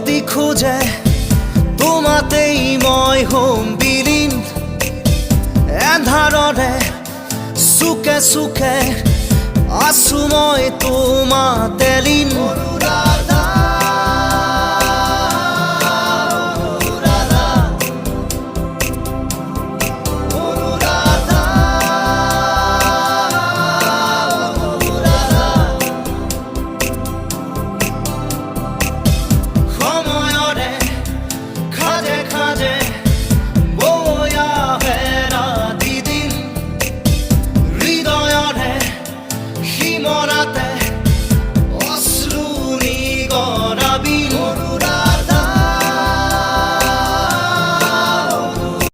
যদি খোঁজে তোমাতেই মই হম বিলীন এন্ধাৰৰে সুখে সুখে আছো মই তোমাতে লীন